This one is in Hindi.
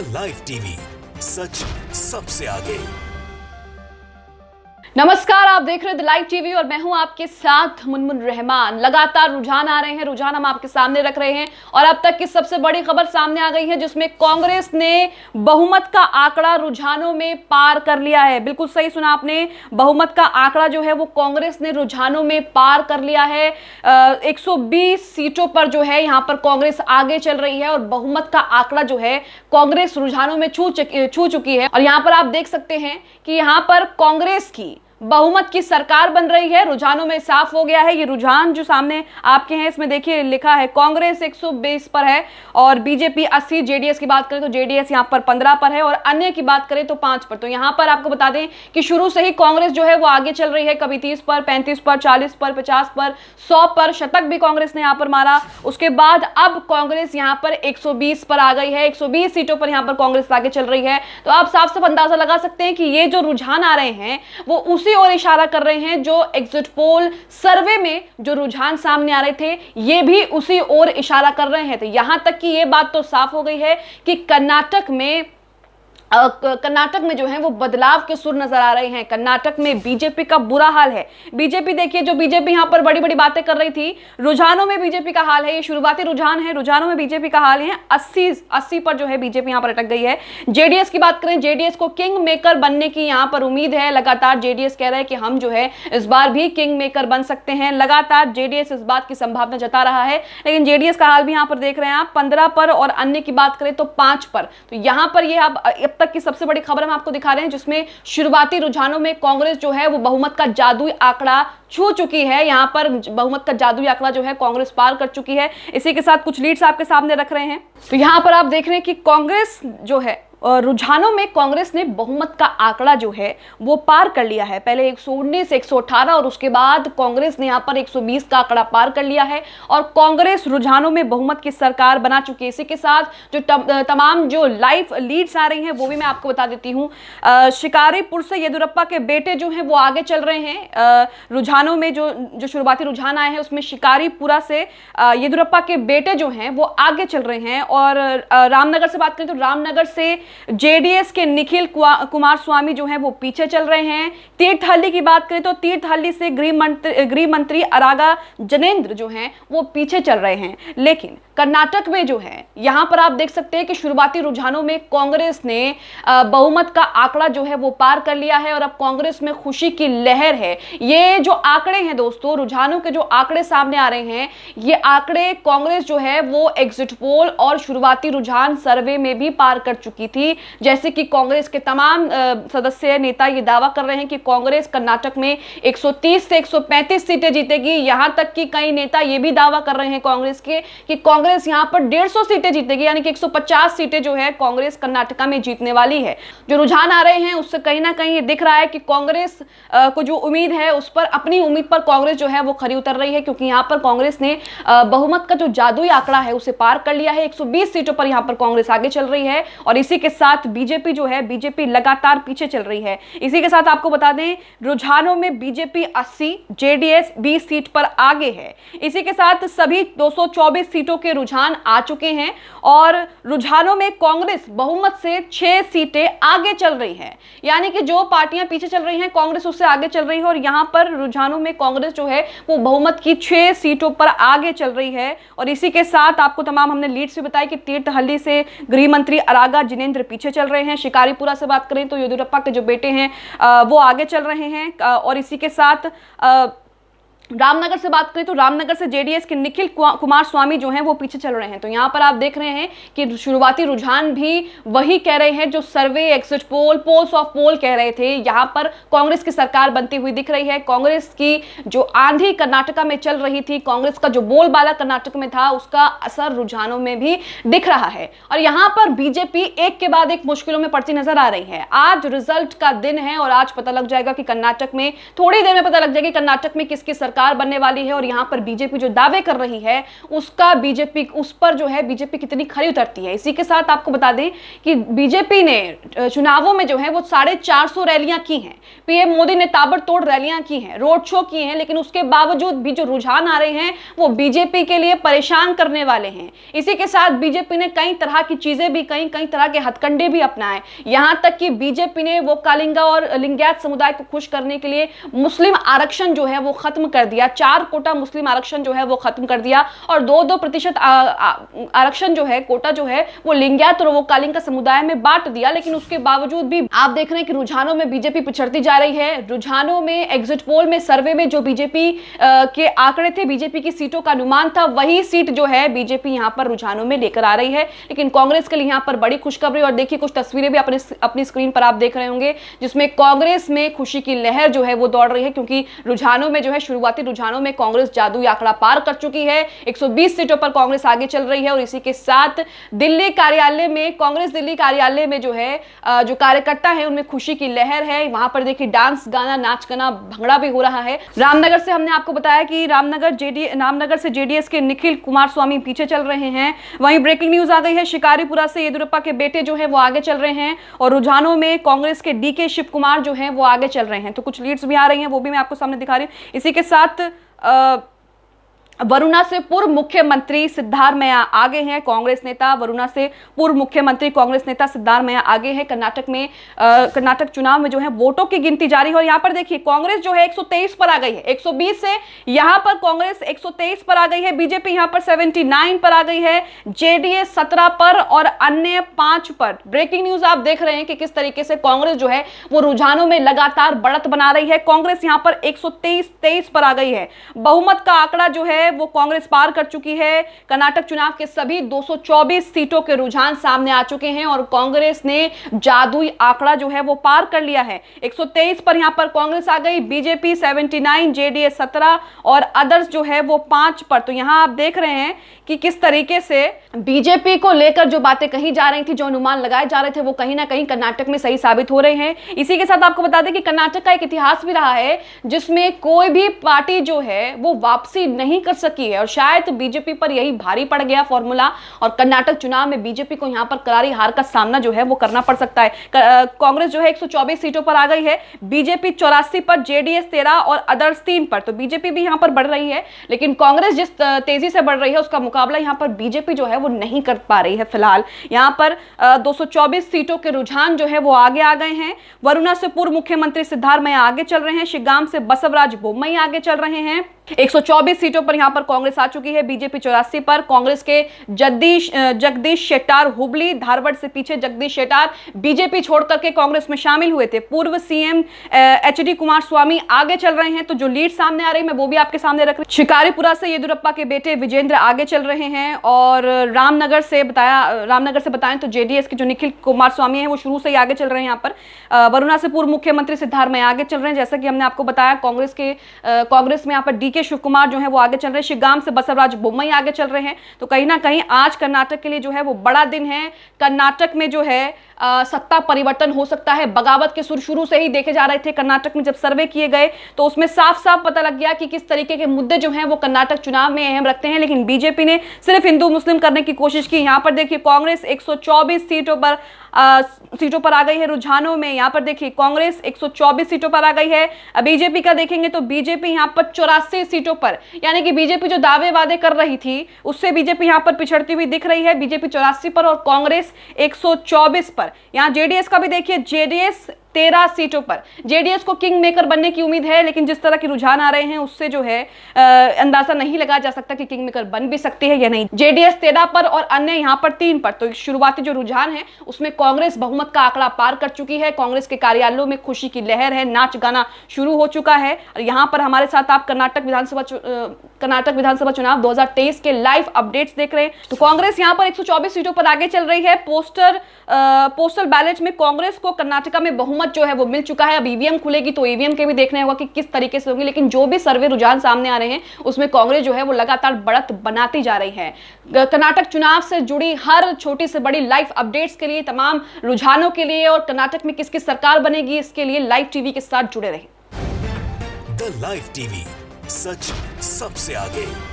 द लाइव टीवी, सच सबसे आगे। नमस्कार, आप देख रहे हैं द लाइव टीवी और मैं हूं आपके साथ मुनमुन रहमान। लगातार रुझान आ रहे हैं, रुझान हम आपके सामने रख रहे हैं और अब तक की सबसे बड़ी खबर सामने आ गई है जिसमें कांग्रेस ने बहुमत का आंकड़ा रुझानों में पार कर लिया है। बिल्कुल सही सुना आपने, बहुमत का आंकड़ा जो है वो कांग्रेस ने रुझानों में पार कर लिया है। 120 सीटों पर जो है यहाँ पर कांग्रेस आगे चल रही है और बहुमत का आंकड़ा जो है कांग्रेस रुझानों में छू चुकी है। और यहाँ पर आप देख सकते हैं कि यहाँ पर कांग्रेस की बहुमत की सरकार बन रही है। रुझानों में साफ हो गया है। ये रुझान जो सामने आपके हैं इसमें देखिए लिखा है कांग्रेस 120 पर है और बीजेपी 80। जेडीएस की बात करें तो जेडीएस यहां पर 15 पर है और अन्य की बात करें तो 5 पर। तो यहां पर आपको बता दें कि शुरू से ही कांग्रेस जो है वो आगे चल रही है, कभी 30 पर, 35 पर, 40 पर, 50 पर, 100 पर, शतक भी कांग्रेस ने यहां पर मारा। उसके बाद अब कांग्रेस यहां पर 120 पर आ गई है। 120 सीटों पर यहां पर कांग्रेस आगे चल रही है। तो आप साफ साफ अंदाजा लगा सकते हैं कि ये जो रुझान आ रहे हैं वो उसी और इशारा कर रहे हैं जो एग्जिट पोल सर्वे में जो रुझान सामने आ रहे थे, ये भी उसी ओर इशारा कर रहे हैं। तो यहां तक कि ये बात तो साफ हो गई है कि कर्नाटक में जो है वो बदलाव के सुर नजर आ रहे हैं। कर्नाटक में बीजेपी का बुरा हाल है। बीजेपी देखिए, जो बीजेपी यहां पर बड़ी बड़ी बातें कर रही थी, रुझानों में बीजेपी का हाल है, ये शुरुआती रुझान है, रुझानों में बीजेपी का हाल है 80 पर जो है बीजेपी यहां पर अटक गई है। जेडीएस की बात करें, जेडीएस को किंग मेकर बनने की यहां पर उम्मीद है। लगातार जेडीएस कह रहा है कि हम जो है इस बार भी किंग मेकर बन सकते हैं। लगातार जेडीएस इस बात की संभावना जता रहा है, लेकिन जेडीएस का हाल भी यहां पर देख रहे हैं आप 15 पर और अन्य की बात करें तो 5 पर। तो यहां पर ये अब तक की सबसे बड़ी खबर हम आपको दिखा रहे हैं जिसमें शुरुआती रुझानों में कांग्रेस जो है वो बहुमत का जादुई आंकड़ा छू चुकी है। यहां पर बहुमत का जादुई आंकड़ा जो है कांग्रेस पार कर चुकी है। इसी के साथ कुछ लीड्स आपके सामने रख रहे हैं। तो यहां पर आप देख रहे हैं कि कांग्रेस जो है रुझानों में कांग्रेस ने बहुमत का आंकड़ा जो है वो पार कर लिया है। पहले 119, 118 और उसके बाद कांग्रेस ने यहाँ पर 120 का आंकड़ा पार कर लिया है और कांग्रेस रुझानों में बहुमत की सरकार बना चुकी है। इसी के साथ जो तमाम जो लाइव लीड्स आ रही हैं वो भी मैं आपको बता देती हूँ। शिकारीपुर से येदियुरप्पा के बेटे जो हैं वो आगे चल रहे हैं। रुझानों में जो शुरुआती रुझान आए हैं उसमें शिकारीपुरा से येदियुरप्पा के बेटे जो हैं वो आगे चल रहे हैं। और रामनगर से बात करें तो रामनगर से जेडीएस के निखिल कुमारस्वामी जो हैं वो पीछे चल रहे हैं। तीर्थहल्ली की बात करें तो तीर्थहल्ली से गृह मंत्री अरागा जनेंद्र जो हैं वो पीछे चल रहे हैं। लेकिन कर्नाटक में जो है यहां पर आप देख सकते हैं कि शुरुआती रुझानों में कांग्रेस ने बहुमत का आंकड़ा जो है वो पार कर लिया है और अब कांग्रेस में खुशी की लहर है। ये जो आंकड़े हैं दोस्तों, रुझानों के जो आंकड़े सामने आ रहे हैं, ये आंकड़े कांग्रेस जो है वो एग्जिट पोल और शुरुआती रुझान सर्वे में भी पार कर चुकी थी। जैसे कि कांग्रेस के तमाम सदस्य नेता ये दावा कर रहे हैं कि कांग्रेस कर्नाटक में 130 से 135 सीटें जीतेगी। यहां तक कि कई नेता ये भी दावा कर रहे हैं कांग्रेस के कि कांग्रेस यहां पर 150 सीटें जीतेगी, यानी कि 150 सीटें जो है कांग्रेस कर्नाटक में जीतने वाली है। जो रुझान आ रहे हैं उससे कहीं ना कहीं ये दिख रहा है कि कांग्रेस को जो उम्मीद है उस पर, अपनी उम्मीद पर कांग्रेस जो है वो खरी उतर रही है, क्योंकि यहां पर कांग्रेस ने बहुमत का जो जादुई आंकड़ा है उसे पार कर लिया है। 120 सीटों पर यहां पर कांग्रेस आगे चल रही है और इसी के साथ बीजेपी जो है, बीजेपी लगातार पीछे चल रही है। इसी के साथ आपको बता दें रुझानों में बीजेपी 80, जेडीएस 20 सीट पर आगे है। इसी के साथ सभी 224 सीटों के रुझान आ चुके हैं और रुझानों में कांग्रेस बहुमत से 6 सीटें आगे चल रही है, यानी कि जो पार्टियां पीछे चल रही हैं कांग्रेस उससे आगे चल रही है और यहां पर रुझानों में कांग्रेस जो है वो बहुमत की 6 सीटों पर आगे चल रही है। और इसी के साथ आपको तमाम हमने लीड्स भी बताई कि तीर्थहल्ली से गृह मंत्री अरागा जिनेंद्र पीछे चल रहे हैं। शिकारीपुरा से बात करें तो येदियुरप्पा के जो बेटे हैं वो आगे चल रहे हैं। और इसी के साथ रामनगर से बात करें तो रामनगर से जेडीएस के निखिल कुमारस्वामी जो हैं वो पीछे चल रहे हैं। तो यहां पर आप देख रहे हैं कि शुरुआती रुझान भी वही कह रहे हैं जो सर्वे, एग्जिट पोल, पोल्स ऑफ पोल कह रहे थे। यहां पर कांग्रेस की सरकार बनती हुई दिख रही है। कांग्रेस की जो आंधी कर्नाटक में चल रही थी, कांग्रेस का जो बोलबाला कर्नाटक में था, उसका असर रुझानों में भी दिख रहा है। और यहां पर बीजेपी एक के बाद एक मुश्किलों में पड़ती नजर आ रही है। आज रिजल्ट का दिन है और आज पता लग जाएगा कि कर्नाटक में, थोड़ी देर में पता लग जाएगी कर्नाटक में किसकी सरकार सरकार बनने वाली है और यहाँ पर बीजेपी जो दावे कर रही है उसका बीजेपी उस पर जो है बीजेपी कितनी खरी उतरती है। इसी के साथ आपको बता दें कि बीजेपी ने चुनावों में जो है वो 450 रैलियां की हैं, पीएम मोदी ने ताबड़तोड़ रैलियां की हैं, रोड शो किए हैं, लेकिन उसके बावजूद भी जो रुझान आ रहे हैं वो बीजेपी के लिए परेशान करने वाले हैं। इसी के साथ बीजेपी ने कई तरह की चीजें भी कई तरह के हथकंडे भी अपनाए, यहां तक कि बीजेपी ने वो कालिंगा और लिंगायत समुदाय को खुश करने के लिए मुस्लिम आरक्षण जो है वो खत्म कर दिया, 4 कोटा मुस्लिम आरक्षण जो है वो खत्म कर दिया और 2-2% आरक्षण जो है कोटा जो है वो लिंगायत और वो कालिंगा समुदाय में बांट दिया। लेकिन उसके बावजूद भी आप देख रहे हैं कि रुझानों में बीजेपी पिछड़ती जा रही है। रुझानों में एग्जिट पोल में सर्वे में जो बीजेपी के आंकड़े थे, बीजेपी की सीटों का अनुमान था, वही सीट जो है बीजेपी यहां पर रुझानों में लेकर आ रही है। लेकिन कांग्रेस के लिए यहां पर बड़ी खुशखबरी, और देखिए कुछ तस्वीरें भी अपनी स्क्रीन पर आप देख रहे होंगे जिसमें कांग्रेस में खुशी की लहर जो है वो दौड़ रही है, क्योंकि रुझानों में जो है शुरुआती रुझानों में कांग्रेस जादुई आंकड़ा पार कर चुकी है। 120 सीटों पर कांग्रेस आगे चल रही है और इसी के साथ दिल्ली कार्यालय में कांग्रेस दिल्ली कार्यालय में जो है जो कार्यकर्ता है उनमें खुशी की लहर है। वहां पर देखिए डांस गाना नाच गाना भंगड़ा भी हो रहा है। रामनगर से हमने आपको बताया कि रामनगर से जेडीएस के निखिल कुमारस्वामी पीछे चल रहे हैं। वहीं ब्रेकिंग न्यूज आ गई है, शिकारीपुरा से येदियुरप्पा के बेटे जो है वो आगे चल रहे हैं और रुझानों में कांग्रेस के डीके शिव कुमार जो है वो आगे चल रहे हैं। तो कुछ लीड्स भी आ रही हैं, वो भी मैं आपको सामने दिखा रही हूं। इसी के साथ वरुणा से पूर्व मुख्यमंत्री सिद्धारमैया आगे हैं, कांग्रेस नेता वरुणा से पूर्व मुख्यमंत्री कांग्रेस नेता सिद्धारमैया आगे हैं। कर्नाटक चुनाव में जो है वोटों की गिनती जारी है और यहां पर देखिए कांग्रेस जो है 123 पर आ गई है, 120 से यहां पर कांग्रेस 123 पर आ गई है, बीजेपी यहां पर 79 पर आ गई है, जेडीएस 17 पर और अन्य 5 पर। ब्रेकिंग न्यूज आप देख रहे हैं कि किस तरीके से कांग्रेस जो है वो रुझानों में लगातार बढ़त बना रही है। कांग्रेस यहां पर 123 पर आ गई है, बहुमत का आंकड़ा जो है वो कांग्रेस पार कर चुकी है। कर्नाटक चुनाव के सभी 224 सीटों के रुझान सामने आ चुके हैं और कांग्रेस ने जादुई आंकड़ा जो है वो पार कर लिया है। 123 पर यहां पर कांग्रेस आ गई, बीजेपी 79, जेडीएस 17 और अदर्स जो है वो 5 पर। तो यहां आप देख रहे हैं कि किस तरीके से बीजेपी को लेकर जो बातें कही जा रही थी, जो अनुमान लगाए जा रहे थे, वो कहीं ना कहीं कर्नाटक में सही साबित हो रहे हैं। इसी के साथ आपको बता दें कि कर्नाटक का एक इतिहास भी रहा है जिसमें कोई भी पार्टी जो है वो वापसी नहीं कर सकी है और शायद बीजेपी पर यही भारी पड़ गया फॉर्मूला और कर्नाटक चुनाव में बीजेपी को यहां पर करारी हार का सामना जो है वो करना पड़ सकता है। कांग्रेस जो है 124 सीटों पर आ गई है, बीजेपी 84 पर, जेडीएस 13 और अदर्स 3 पर। तो बीजेपी भी यहां पर बढ़ रही है, लेकिन कांग्रेस जिस तेजी से बढ़ रही है उसका मुकाबला यहां पर बीजेपी जो है वो नहीं कर पा रही है। फिलहाल यहां पर 224 सीटों के रुझान जो है वो आगे आ गए हैं। वरुणा से पूर्व मुख्यमंत्री सिद्धारमैया आगे चल रहे हैं, शिगाम से बसवराज बोम्मई आगे चल रहे हैं। 124 सीटों पर यहां पर कांग्रेस आ चुकी है, बीजेपी 84 पर। कांग्रेस के जगदीश शेट्टार हुबली धारवाड़ से पीछे, जगदीश शेट्टार बीजेपी छोड़ करके कांग्रेस में शामिल हुए थे। पूर्व सीएम एचडी कुमारस्वामी आगे चल रहे हैं। तो जो लीड सामने आ रही है मैं वो भी आपके सामने रख रही हूं। शिकारीपुरा से येदियुरप्पा के बेटे विजेंद्र आगे चल रहे हैं और रामनगर से बताएं तो जेडीएस के जो निखिल कुमारस्वामी है वो शुरू से ही आगे चल रहे हैं। यहाँ पर वरुणा से पूर्व मुख्यमंत्री सिद्धारमैया आगे चल रहे हैं। जैसा कि हमने आपको बताया कांग्रेस में यहाँ पर डीके शिव कुमार जो है वो आगे चल रहे हैं, शिगाम से बसवराज बोम्मई आगे चल रहे हैं। तो कहीं ना कहीं आज कर्नाटक के लिए जो है वो बड़ा दिन है। कर्नाटक में जो है सत्ता परिवर्तन हो सकता है। बगावत के सुर शुरू से ही देखे जा रहे थे कर्नाटक में, जब सर्वे किए गए तो उसमें साफ साफ पता लग गया कि किस तरीके के मुद्दे जो हैं वो कर्नाटक चुनाव में अहम रखते हैं। लेकिन बीजेपी ने सिर्फ हिंदू मुस्लिम करने की कोशिश की। यहाँ पर देखिए कांग्रेस 124 सीटों पर आ गई है रुझानों में। यहाँ पर देखिए कांग्रेस 124 सीटों पर आ गई है। बीजेपी का देखेंगे तो बीजेपी यहाँ पर 84 सीटों पर, यानी कि बीजेपी जो दावे वादे कर रही थी उससे बीजेपी यहाँ पर पिछड़ती हुई दिख रही है। बीजेपी 84 पर और कांग्रेस 124 पर। यहाँ जेडीएस का भी देखिए, जेडीएस 13 सीटों पर। जेडीएस को किंग मेकर बनने की उम्मीद है, लेकिन जिस तरह के रुझान आ रहे हैं उससे जो है अंदाजा नहीं लगाया जा सकता कि किंग मेकर बन भी सकती है या नहीं। जेडीएस 13 पर और अन्य यहां पर 3 पर। तो शुरुआती जो रुझान है उसमें कांग्रेस बहुमत का आंकड़ा पार कर चुकी है। कांग्रेस के कार्यालयों में खुशी की लहर है, नाच गाना शुरू हो चुका है। और यहां पर हमारे साथ आप कर्नाटक विधानसभा चुनाव 2023 के लाइव अपडेट्स देख रहे हैं। तो कांग्रेस यहां पर 124 सीटों पर आगे चल रही है। पोस्टल बैलेट में कांग्रेस को कर्नाटक में बहुमत जो है वो मिल चुका है। अब ईवीएम खुलेगी तो ईवीएम के भी देखना होगा कि किस तरीके से होंगे, लेकिन जो भी सर्वे रुझान सामने आ रहे हैं उसमें कांग्रेस जो है वो लगातार बढ़त बनाती जा रही है। कर्नाटक चुनाव से जुड़ी हर छोटी से बड़ी लाइव अपडेट्स के लिए, तमाम रुझानों के लिए और कर्नाटक में किसकी सरकार बनेगी इसके लिए लाइव टीवी के साथ जुड़े रहें। द लाइव टीवी, सच सबसे आगे।